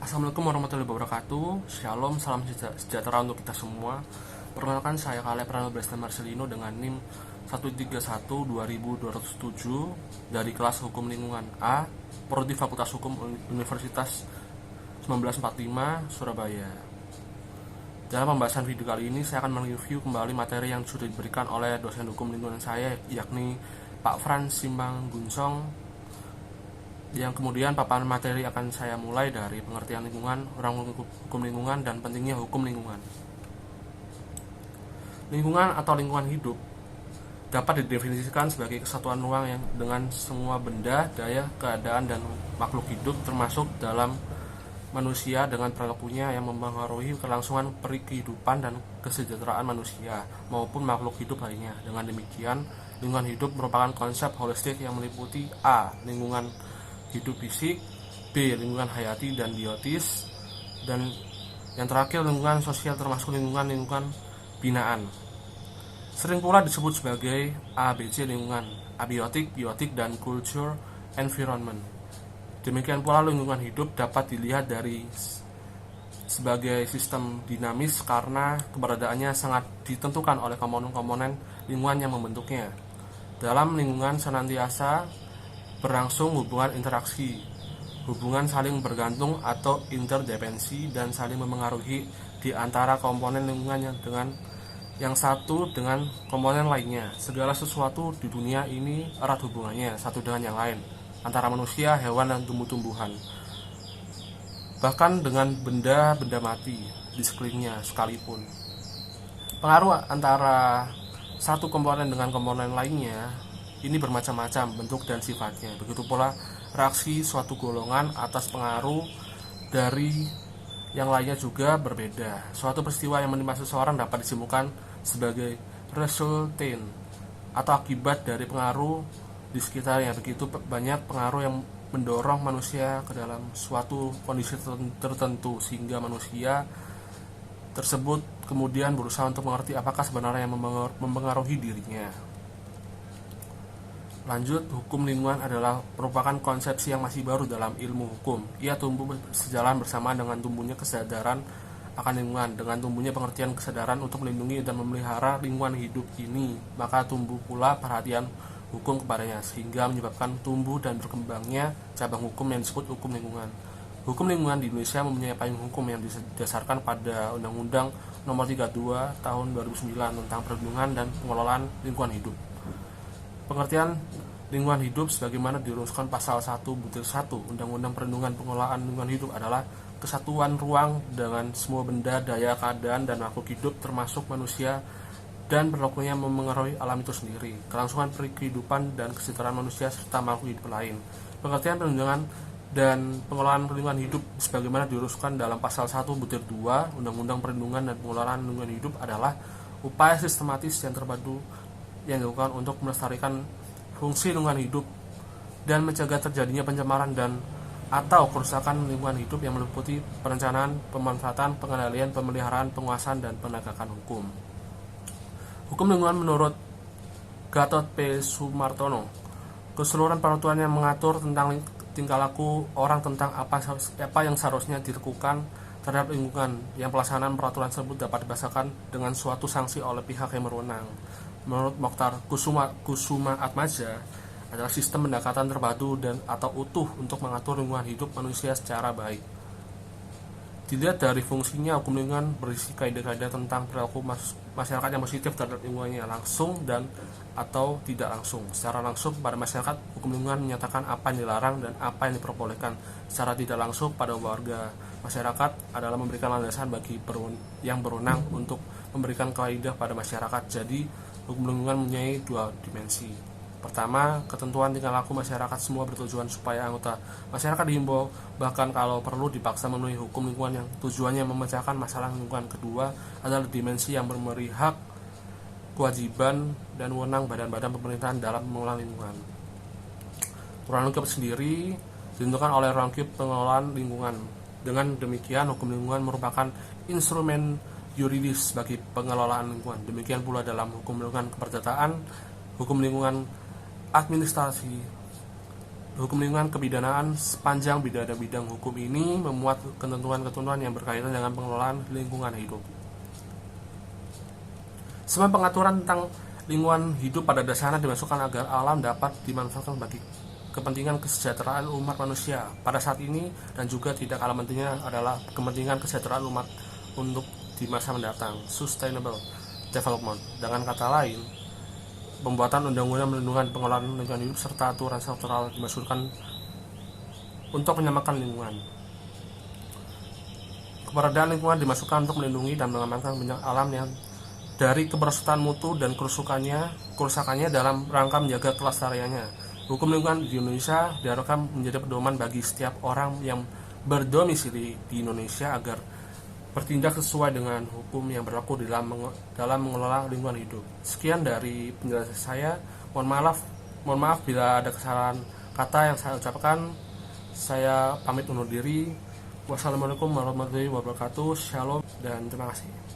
Assalamualaikum warahmatullahi wabarakatuh. Shalom, salam sejahtera untuk kita semua. Perkenalkan, saya Caleb Rano Bresta Marcelino dengan NIM 131-2207 dari kelas Hukum Lingkungan A, Prodi Fakultas Hukum Universitas 1945, Surabaya. Dalam pembahasan video kali ini, saya akan mereview kembali materi yang sudah diberikan oleh dosen hukum lingkungan saya, yakni Pak Frans Simbang Gunsong, yang kemudian paparan materi akan saya mulai dari pengertian lingkungan, orang hukum lingkungan, dan pentingnya hukum lingkungan. Lingkungan atau lingkungan hidup dapat didefinisikan sebagai kesatuan ruang yang dengan semua benda, daya, keadaan, dan makhluk hidup termasuk dalam manusia dengan perilakunya yang mempengaruhi kelangsungan kehidupan dan kesejahteraan manusia maupun makhluk hidup lainnya. Dengan demikian, lingkungan hidup merupakan konsep holistik yang meliputi A. Lingkungan hidup fisik, B. lingkungan hayati dan biotis, dan yang terakhir lingkungan sosial termasuk lingkungan binaan. Sering pula disebut sebagai ABC lingkungan, abiotik, biotik, dan culture environment. Demikian pula lingkungan hidup dapat dilihat dari sebagai sistem dinamis karena keberadaannya sangat ditentukan oleh komponen-komponen lingkungan yang membentuknya. Dalam lingkungan senantiasa berlangsung hubungan interaksi, hubungan saling bergantung atau interdependensi dan saling memengaruhi di antara komponen lingkungan dengan yang satu dengan komponen lainnya. Segala sesuatu di dunia ini erat hubungannya satu dengan yang lain, antara manusia, hewan, dan tumbuh-tumbuhan. Bahkan dengan benda-benda mati di sekelilingnya sekalipun. Pengaruh antara satu komponen dengan komponen lainnya ini bermacam-macam bentuk dan sifatnya. Begitu pula reaksi suatu golongan atas pengaruh dari yang lainnya juga berbeda. Suatu peristiwa yang menimpa seseorang dapat disimpulkan sebagai resultant atau akibat dari pengaruh di sekitarnya. Begitu banyak pengaruh yang mendorong manusia ke dalam suatu kondisi tertentu sehingga manusia tersebut kemudian berusaha untuk mengerti apakah sebenarnya yang mempengaruhi dirinya. Lanjut, hukum lingkungan adalah merupakan konsepsi yang masih baru dalam ilmu hukum. Ia tumbuh sejalan bersamaan dengan tumbuhnya kesadaran akan lingkungan. Dengan tumbuhnya pengertian kesadaran untuk melindungi dan memelihara lingkungan hidup ini, maka tumbuh pula perhatian hukum kepadanya, sehingga menyebabkan tumbuh dan berkembangnya cabang hukum yang disebut hukum lingkungan. Hukum lingkungan di Indonesia mempunyai payung hukum yang didasarkan pada Undang-Undang Nomor 32 Tahun 2009 tentang perlindungan dan pengelolaan lingkungan hidup. Pengertian lingkungan hidup sebagaimana dirumuskan pasal 1-1 Undang-Undang Perlindungan Pengelolaan Lingkungan Hidup adalah kesatuan ruang dengan semua benda, daya, keadaan, dan makhluk hidup termasuk manusia dan perilakunya memengaruhi alam itu sendiri, kelangsungan kehidupan dan kesejahteraan manusia serta makhluk hidup lain. Pengertian perlindungan dan pengelolaan lingkungan hidup sebagaimana dirumuskan dalam pasal 1-2 Undang-Undang Perlindungan dan Pengelolaan Lingkungan Hidup adalah upaya sistematis yang terpadu yang dilakukan untuk melestarikan fungsi lingkungan hidup dan mencegah terjadinya pencemaran dan atau kerusakan lingkungan hidup yang meliputi perencanaan, pemanfaatan, pengendalian, pemeliharaan, penguasaan, dan penegakan hukum. Hukum lingkungan menurut Gatot P. Sumartono, keseluruhan peraturan yang mengatur tentang tingkah laku orang tentang apa yang seharusnya dilakukan terhadap lingkungan yang pelaksanaan peraturan tersebut dapat dibahasakan dengan suatu sanksi oleh pihak yang berwenang. Menurut Mokhtar Kusuma Atmaja, adalah sistem pendekatan terpadu dan atau utuh untuk mengatur lingkungan hidup manusia secara baik. Dilihat dari fungsinya, hukum lingkungan berisi kaidah-kaidah tentang perilaku masyarakat yang positif terhadap lingkungannya langsung dan atau tidak langsung. Secara langsung pada masyarakat, hukum lingkungan menyatakan apa yang dilarang dan apa yang diperbolehkan. Secara tidak langsung pada warga masyarakat adalah memberikan landasan bagi yang berwenang untuk memberikan kaidah pada masyarakat. Jadi hukum lingkungan mempunyai dua dimensi. Pertama, ketentuan tingkah laku masyarakat semua bertujuan supaya anggota masyarakat dihimbau bahkan kalau perlu dipaksa memenuhi hukum lingkungan yang tujuannya memecahkan masalah lingkungan. Kedua adalah dimensi yang memberi hak, kewajiban, dan wewenang badan-badan pemerintahan dalam mengelola lingkungan. Ruang lingkup sendiri ditentukan oleh ruang lingkup pengelolaan lingkungan. Dengan demikian, hukum lingkungan merupakan instrumen yuridis bagi pengelolaan lingkungan. Demikian pula dalam hukum lingkungan keperdataan, hukum lingkungan administrasi, hukum lingkungan kebidanaan. Sepanjang bidang hukum ini memuat ketentuan-ketentuan yang berkaitan dengan pengelolaan lingkungan hidup. Semua pengaturan tentang lingkungan hidup pada dasarnya dimasukkan agar alam dapat dimanfaatkan bagi kepentingan kesejahteraan umat manusia pada saat ini, dan juga tidak kalah pentingnya adalah kepentingan kesejahteraan umat untuk di masa mendatang, sustainable development. Dengan kata lain, pembuatan undang-undang melindungi pengelolaan lingkungan hidup serta aturan sektoral dimaksudkan untuk menyelamatkan lingkungan. Keberadaan lingkungan dimasukkan untuk melindungi dan mengamankan benda alam yang dari kemerosotan mutu dan kerusakannya dalam rangka menjaga kelestariannya. Hukum lingkungan di Indonesia diharapkan menjadi pedoman bagi setiap orang yang berdomisili di Indonesia agar bertindak sesuai dengan hukum yang berlaku dalam mengelola lingkungan hidup. Sekian dari penjelasan saya. Mohon maaf bila ada kesalahan kata yang saya ucapkan. Saya pamit undur diri. Wassalamualaikum warahmatullahi wabarakatuh. Shalom dan terima kasih.